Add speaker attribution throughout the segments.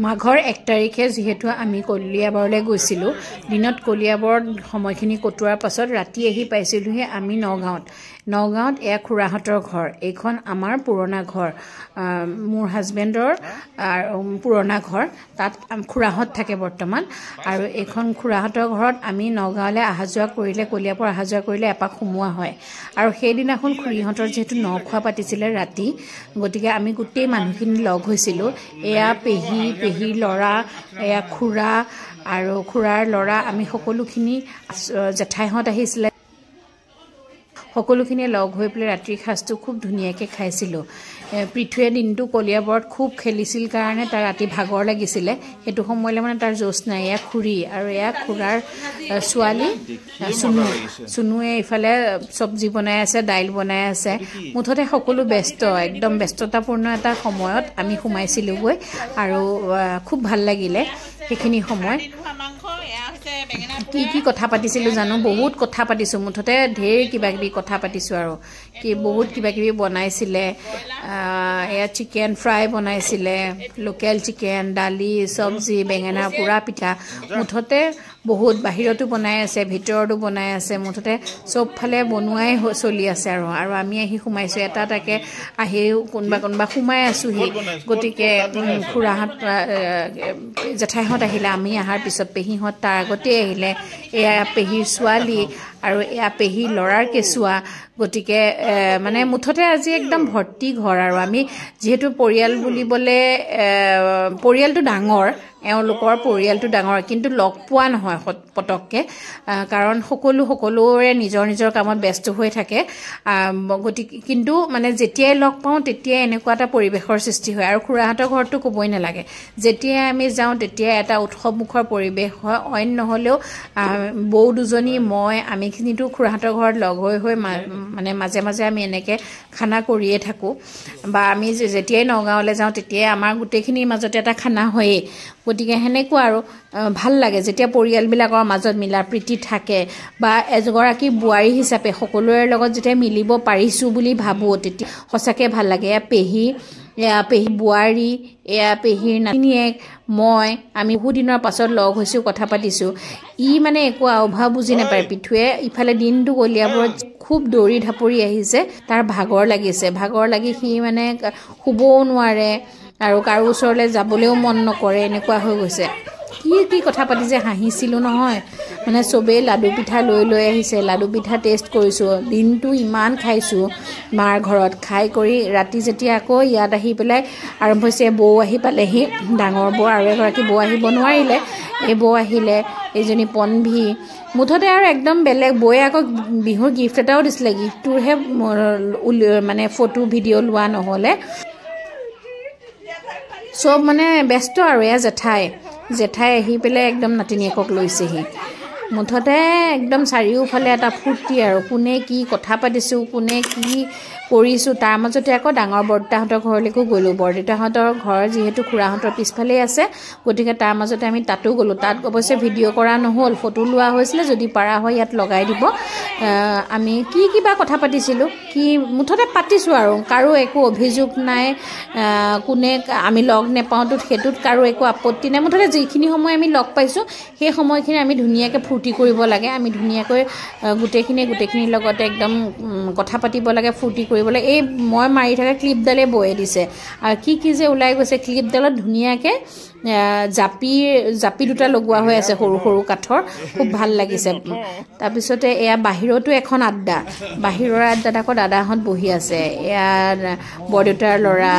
Speaker 1: মাঘৰ 1 তাৰিখে যেহেতু আমি কলিয়াবৰলৈ গৈছিলো দিনত কলিয়াবৰত সময়খিনি কটোৱাৰ পাছত ৰাতি আহি পাইছিলোহে আমি নগাঁৱত এক খুৰাহতৰ ঘৰ এইখন আমাৰ পুৰণা ঘৰ মোৰ হাজবেণ্ডৰ পুৰণা ঘৰ তাত খুৰাহত থাকে বৰ্তমান আৰু এইখন খুৰাহতৰ ঘৰত আমি নগাঁৱলৈ আহা যোৱা কৰিলে কলিয়াবৰ আহা যোৱা কৰিলে এপাক সোমোৱা হয় আৰু সেই দিনাখন খুৰীহতৰ যেহেতু নখোৱা পাতিছিলে ৰাতি গতিকে আমি গোটেই মানুহখিনি লগ হৈছিলো এয়া পেহীৰ লৰা এয়া খুৰা আৰু খুৰাৰ লৰা আমি সকলোখিনি জেঠাইহত আহিছিলে সকলোখিনি লগ হৈ পেলাই ৰাত্ৰি খাজটো খুব ধুনীয়াকৈ খাইছিলোঁ পৃথুৱে দিনটো কলিয়াবৰত খুব খেলিছিল কাৰণে তাৰ ৰাতি ভাগৰ লাগিছিলে সেইটো সময়লৈ মানে তাৰ জোচ নাই এয়া খুৰী আৰু এয়া খুৰাৰ ছোৱালী চুনুৱে ইফালে চব্জি বনাই আছে দাইল বনাই আছে মুঠতে সকলো ব্যস্ত একদম ব্যস্ততাপূৰ্ণ এটা সময়ত আমি সোমাইছিলোগৈ আৰু খুব ভাল লাগিলে সেইখিনি সময় কি কথা পাতিছিলোঁ জানো বহুত কথা পাতিছোঁ মুঠতে ঢেৰ কিবাকিবি কথা পাতিছোঁ আৰু বহুত কিবাকিবি বনাইছিলে এয়া চিকেন ফ্ৰাই বনাইছিলে লোকেল চিকেন দালি চব্জি বেঙেনা পোৰা পিঠা মুঠতে বহুত বাহিৰতো বনাই আছে ভিতৰতো বনাই আছে মুঠতে চবফালে বনোৱাই চলি আছে আৰু আমি আহি সোমাইছোঁ এটাকে আহি কোনোবা সোমাই আছোঁহি গতিকে খুৰাহঁত জেঠাইহঁত আহিলে আমি অহাৰ পিছত পেহীহঁত তাৰ আগতেই আহিলে এয়া পেহীৰ ছোৱালী আৰু এয়া পেহীৰ ল'ৰাৰ কেঁচুৱা গতিকে মানে মুঠতে আজি একদম ভৰ্তি ঘৰ আৰু আমি যিহেতু পৰিয়াল বুলিবলৈ পৰিয়ালটো ডাঙৰ এওঁলোকৰ পৰিয়ালটো ডাঙৰ কিন্তু লগ পোৱা নহয় পটককৈ কাৰণ সকলোৰে নিজৰ কামত ব্যস্ত হৈ থাকে গতিকে কিন্তু মানে যেতিয়াই লগ পাওঁ তেতিয়াই এনেকুৱা এটা পৰিৱেশৰ সৃষ্টি হয় আৰু খুৰাহঁতৰ ঘৰতো ক'বই নালাগে যেতিয়াই আমি যাওঁ তেতিয়াই এটা উৎসৱমুখৰ পৰিৱেশ হয় অইন নহ'লেও বৌ দুজনী মই আমিখিনিতো খুৰাহঁতৰ ঘৰত লগ হৈ মানে মাজে মাজে আমি এনেকৈ খানা কৰিয়ে থাকোঁ বা আমি যেতিয়াই নগাঁৱলৈ যাওঁ তেতিয়াই আমাৰ গোটেইখিনিৰ মাজতে এটা খানা হয়েই গতিকে সেনেকুৱা আৰু ভাল লাগে যেতিয়া পৰিয়ালবিলাকৰ মাজত মিলা প্ৰীতি থাকে বা এগৰাকী বোৱাৰী হিচাপে সকলোৰে লগত যেতিয়া মিলিব পাৰিছোঁ বুলি ভাবোঁ তেতিয়া সঁচাকৈ ভাল লাগে এয়া পেহী বোৱাৰী এয়া পেহীৰ নাতিনীয়েক আমি বহু দিনৰ পাছত লগ হৈছোঁ কথা পাতিছোঁ ই মানে একো অভাৱ বুজি নাপায় পিঠুৱে ইফালে দিনটো কলিয়াবৰত খুব দৌৰি ঢাপৰি আহিছে তাৰ ভাগৰ লাগি সি মানে শুবও নোৱাৰে আৰু কাৰো ওচৰলৈ যাবলৈও মন নকৰে এনেকুৱা হৈ গৈছে কি কথা পাতি যে হাঁহিছিলোঁ নহয় মানে চবেই লাডু পিঠা লৈ আহিছে লাডু পিঠা টেষ্ট কৰিছোঁ দিনটো ইমান খাইছোঁ মাৰ ঘৰত খাই কৰি ৰাতি যেতিয়া আকৌ ইয়াত আহি পেলাই আৰম্ভ হৈছে বৌ আহি পালেহি ডাঙৰ বৌ আৰু এগৰাকী বৌ আহিব নোৱাৰিলে এই বৌ আহিলে এইজনী পনভি মুঠতে আৰু একদম বেলেগ বৌয়ে আকৌ বিহুৰ গিফ্ট এটাও দিছিলে গিফ্টটোৰহে মানে ফটো ভিডিঅ' লোৱা নহ'লে চব মানে ব্যস্ত আৰু এয়া জেঠাই আহি পেলাই একদম নাতিনীয়েকক লৈছেহি মুঠতে একদম চাৰিওফালে এটা ফূৰ্তি আৰু কোনে কি কথা পাতিছোঁ কোনে কি কৰিছোঁ তাৰ মাজতে আকৌ ডাঙৰ বৰদেউতাহঁতৰ ঘৰলৈকো গ'লোঁ বৰদেউতাহঁতৰ ঘৰ যিহেতু খুৰাহঁতৰ পিছফালেই আছে গতিকে তাৰ মাজতে আমি তাতো গ'লোঁ তাত অৱশ্যে ভিডিঅ' কৰা নহ'ল ফটো লোৱা হৈছিলে যদি পাৰা হয় ইয়াত লগাই দিব আমি কিবা কথা পাতিছিলোঁ মুঠতে পাতিছোঁ আৰু কাৰো একো অভিযোগ নাই কোনে আমি লগ নেপাওঁতো সেইটোত কাৰো একো আপত্তি নাই মুঠতে যিখিনি সময় আমি লগ পাইছোঁ সেই সময়খিনি আমি ধুনীয়াকৈ ফূৰ্তি কৰিব লাগে আমি ধুনীয়াকৈ গোটেইখিনিৰ লগতে একদম কথা পাতিব লাগে ফূৰ্তি কৰিব লাগে এই মই মাৰি থকা ক্লিপডালে বয়ে দিছে আৰু কি যে ওলাই গৈছে ক্লিপডালত ধুনীয়াকৈ জাপি দুটা লগোৱা হৈ আছে সৰু কাঠৰ খুব ভাল লাগিছে তাৰপিছতে এয়া বাহিৰতো এখন আড্ডা বাহিৰৰ আড্ডাত আকৌ দাদাহঁত বহি আছে এয়া বৰদেউতাৰ ল'ৰা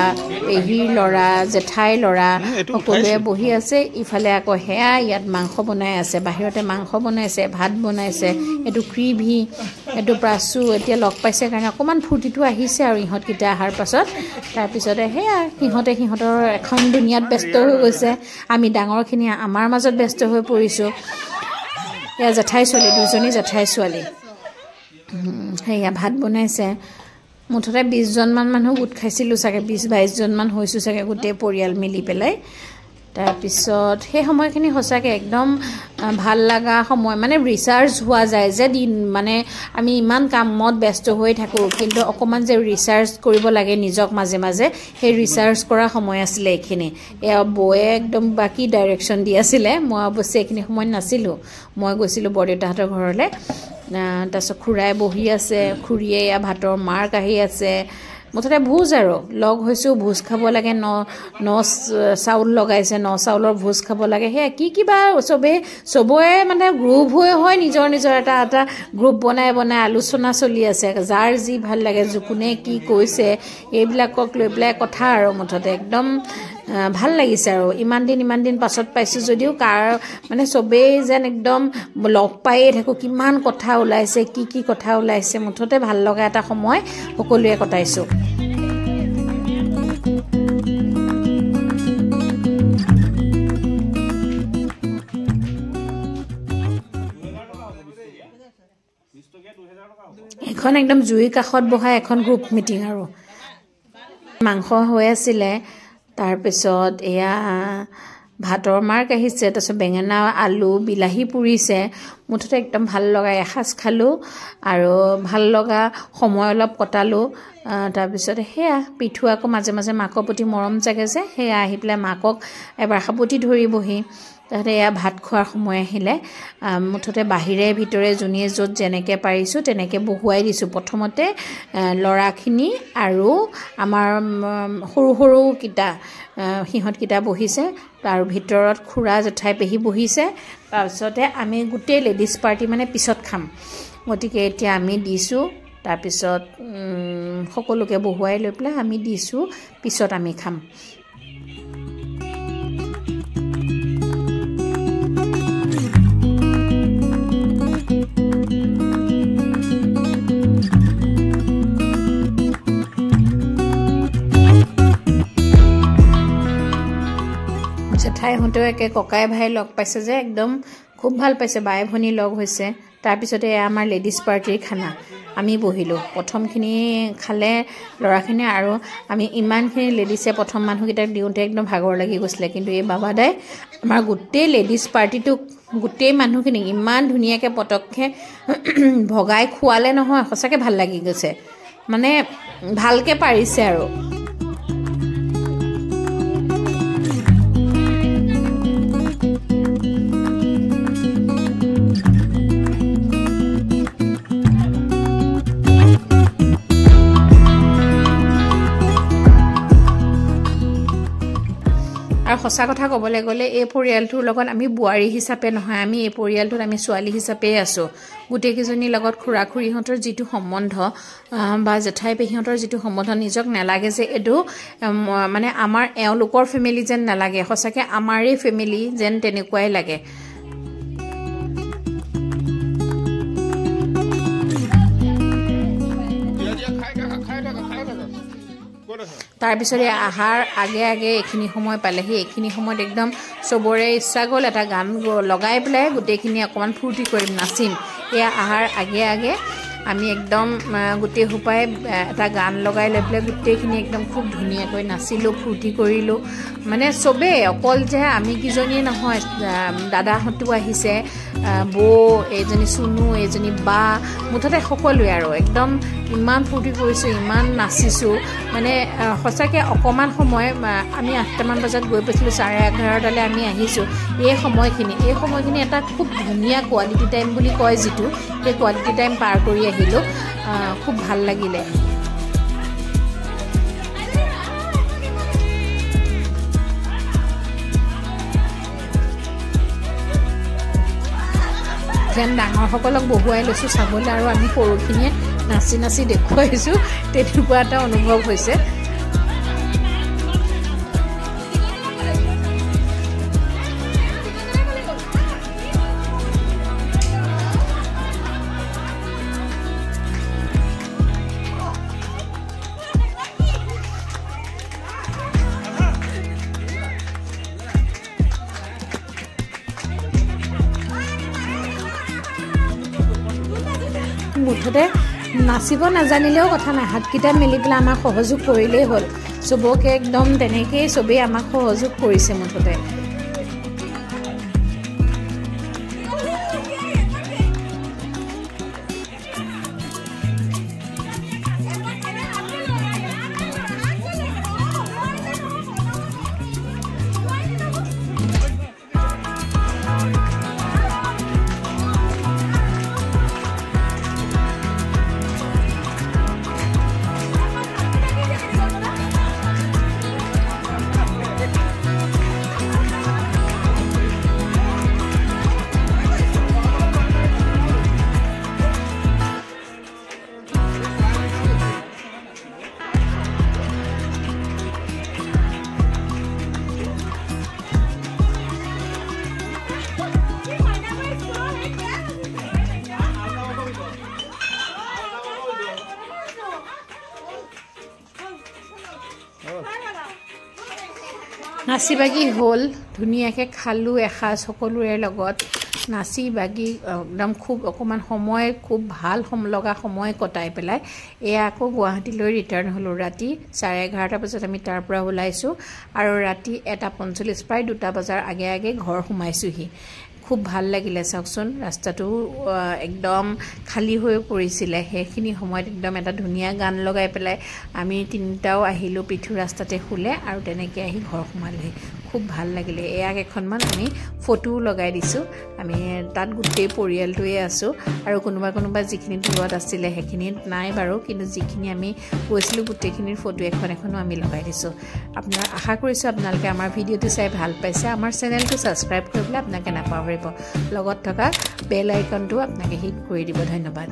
Speaker 1: পেহীৰ ল'ৰা জেঠাইৰ ল'ৰা সকলোৱে বহি আছে ইফালে আকৌ সেয়া ইয়াত মাংস বনাই আছে বাহিৰতে মাংস বনাইছে ভাত বনাইছে এইটো ক্ৰিভি এইটো প্ৰাচু এতিয়া লগ পাইছে কাৰণে অকণমান ফূৰ্তিটো আহিছে আৰু ইহঁতকেইটা অহাৰ পাছত তাৰপিছতে সেয়া সিহঁতৰ এখন দুনিয়াত ব্যস্ত হৈ গৈছে আমি ডাঙৰখিনি আমাৰ মাজত ব্যস্ত হৈ পৰিছোঁ এয়া দুজনী জেঠাই ছোৱালী সেয়া ভাত বনাইছে মুঠতে 20জনমান মানুহ গোট খাইছিলোঁ চাগে 20-22জনমান হৈছোঁ চাগে গোটেই পৰিয়াল মিলি পেলাই তাৰপিছত সেই সময়খিনি সঁচাকৈ একদম ভাল লগা সময় মানে ৰিচাৰ্জ হোৱা যায় যে দিন মানে আমি ইমান কামত ব্যস্ত হৈ থাকোঁ কিন্তু অকণমান যে ৰিচাৰ্জ কৰিব লাগে নিজক মাজে মাজে সেই ৰিচাৰ্জ কৰা সময় আছিলে এইখিনি এয়া বৌয়ে একদম বাকী ডাইৰেকশ্যন দি আছিলে মই অৱশ্যে এইখিনি সময়ত নাছিলোঁ মই গৈছিলোঁ বৰদেউতাহঁতৰ ঘৰলৈ তাৰপিছত খুৰাই বহি আছে খুৰীয়ে এয়া ভাতৰ মাৰ কাঢ়ি আছে মুঠতে ভোজ আৰু লগ হৈছোঁ ভোজ খাব লাগে ন চাউল লগাইছে ন চাউলৰ ভোজ খাব লাগে সেয়া কি কিবা চবৰে মানে গ্ৰুপ হৈ নিজৰ নিজৰ এটা গ্ৰুপ বনাই আলোচনা চলি আছে যাৰ যি ভাল লাগে কোনে কি কৈছে এইবিলাকক লৈ পেলাই কথা আৰু মুঠতে একদম ভাল লাগিছে আৰু ইমান দিন পাছত পাইছোঁ যদিও মানে চবেই যেন একদম লগ পায়ে থাকোঁ কিমান কথা ওলাইছে কি কথা ওলাইছে মুঠতে ভাল লগা এটা সময় সকলোৱে কটাইছোঁ এখন একদম জুইৰ কাষত বহা এখন গ্ৰুপ মিটিং আৰু মাংস হৈ আছিলে তাৰপিছত এয়া ভাতৰ মাৰ কাঢ়িছে তাৰপিছত বেঙেনা আলু বিলাহী পুৰিছে মুঠতে একদম ভাল লগা এসাঁজ খালোঁ আৰু ভাল লগা সময় অলপ কটালোঁ তাৰপিছত সেয়া পিঠু আকৌ মাজে মাজে মাকৰ প্ৰতি মৰম জাগে যে সেয়া আহি পেলাই মাকক এবাৰ সাপতি ধৰিবহি তাতে এয়া ভাত খোৱাৰ সময় আহিলে মুঠতে বাহিৰে ভিতৰে যোনে য'ত যেনেকৈ পাৰিছোঁ তেনেকৈ বহুৱাই দিছোঁ প্ৰথমতে ল'ৰাখিনি আৰু আমাৰ সৰুকেইটা সিহঁতকেইটা বহিছে আৰু ভিতৰত খুৰা জেঠাই পেহী বহিছে তাৰপিছতে আমি গোটেই লেডিজ পাৰ্টি মানে পিছত খাম গতিকে এতিয়া আমি দিছোঁ তাৰপিছত সকলোকে বহুৱাই লৈ পেলাই আমি দিছোঁ পিছত আমি খাম জেঠাইহঁতেও একে ককাই ভাই লগ পাইছে যে একদম খুব ভাল পাইছে বাই ভনী লগ হৈছে তাৰপিছতে আমাৰ লেডিজ পাৰ্টিৰ খানা আমি বহিলোঁ প্ৰথমখিনি খালে ল'ৰাখিনি আৰু আমি ইমানখিনি লেডিছে প্ৰথম মানুহকেইটাক দিওঁতে একদম ভাগৰ লাগি গৈছিলে কিন্তু এই বাবাদাই আমাৰ গোটেই লেডিজ পাৰ্টিটোক গোটেই মানুহখিনিক ইমান ধুনীয়াকৈ পটককৈ ভগাই খোৱালে নহয় সঁচাকৈ ভাল লাগি গৈছে মানে ভালকৈ পাৰিছে আৰু আৰু সঁচা কথা ক'বলৈ গ'লে এই পৰিয়ালটোৰ লগত আমি বোৱাৰী হিচাপে নহয় আমি এই পৰিয়ালটোত আমি ছোৱালী হিচাপেই আছোঁ গোটেইকেইজনীৰ লগত খুৰা খুৰীহঁতৰ যিটো সম্বন্ধ বা জেঠাই পেহীহঁতৰ যিটো সম্বন্ধ নিজক নালাগে যে এইটো মানে আমাৰ এওঁলোকৰ ফেমিলি যেন নালাগে সঁচাকৈ আমাৰেই ফেমিলি যেন তেনেকুৱাই লাগে তাৰপিছতে আহাৰ আগে এইখিনি সময় পালেহি এইখিনি সময়ত একদম চবৰে ইচ্ছা গ'ল এটা গান লগাই পেলাই গোটেইখিনি অকণমান ফূৰ্তি কৰিম নাচিম এয়া আহাৰ আগে আমি একদম গোটেই সোপাই এটা গান লগাই লৈ পেলাই গোটেইখিনি একদম খুব ধুনীয়াকৈ নাচিলোঁ ফূৰ্তি কৰিলোঁ মানে চবেই অকল যে আমি কেইজনীয়ে নহয় দাদাহঁতো আহিছে বৌ এইজনী চুনু এইজনী বা মুঠতে সকলোৱে আৰু একদম ইমান ফূৰ্তি কৰিছোঁ ইমান নাচিছোঁ মানে সঁচাকৈ অকণমান সময় আমি 8টামান বজাত গৈ পাইছিলোঁ 11:30টালৈ আমি আহিছোঁ এই সময়খিনি এটা খুব ধুনীয়া কোৱালিটি টাইম বুলি কয় যিটো সেই কোৱালিটি টাইম পাৰ কৰি আহিলোঁ খুব ভাল লাগিলে যেন ডাঙৰসকলক বহুৱাই লৈছোঁ চাবলৈ আৰু আমি সৰুখিনিয়ে নাচি দেখুৱাইছোঁ তেনেকুৱা এটা অনুভৱ হৈছে মুঠতে নাচিব নাজানিলেও কথা নাই হাতকেইটা মেলি পেলাই আমাক সহযোগ কৰিলেই হ'ল চবকে একদম তেনেকেই চবেই আমাক সহযোগ কৰিছে মুঠতে নাচি বাগি হ'ল ধুনীয়াকৈ খালোঁ এসাঁজ সকলোৰে লগত নাচি বাগি একদম খুব অকণমান সময় খুব ভাল লগা সময় কটাই পেলাই এয়া আকৌ গুৱাহাটীলৈ ৰিটাৰ্ণ হ'লোঁ ৰাতি 11:30 বজাত আমি তাৰ পৰা ওলাইছোঁ আৰু ৰাতি 1:45 প্ৰায় 2 বজাৰ আগে আগে ঘৰ সোমাইছোঁহি খুব ভাল লাগিলে চাওকচোন ৰাস্তাটো একদম খালী হৈ পৰিছিলে সেইখিনি সময়ত একদম এটা ধুনীয়া গান লগাই পেলাই আমি তিনিটাও আহিলোঁ পিঠু ৰাস্তাতে শুলে আৰু তেনেকৈ আহি ঘৰ সোমালোহি খুব ভাল লাগিলে এয়াক এখনমান আমি ফটো লগাই দিছোঁ আমি তাত গোটেই পৰিয়ালটোৱে আছোঁ আৰু কোনোবা যিখিনি দূৰত আছিলে সেইখিনিত নাই বাৰু কিন্তু যিখিনি আমি গৈছিলোঁ গোটেইখিনিৰ ফটো এখনো আমি লগাই দিছোঁ আপোনাৰ আশা কৰিছোঁ আপোনালোকে আমাৰ ভিডিঅ'টো চাই ভাল পাইছে আমাৰ চেনেলটো ছাবস্ক্ৰাইব কৰিবলৈ আপোনালোকে নাপাহৰিব লগত থকা বেল আইকনটো আপোনালোকে হিট কৰি দিব ধন্যবাদ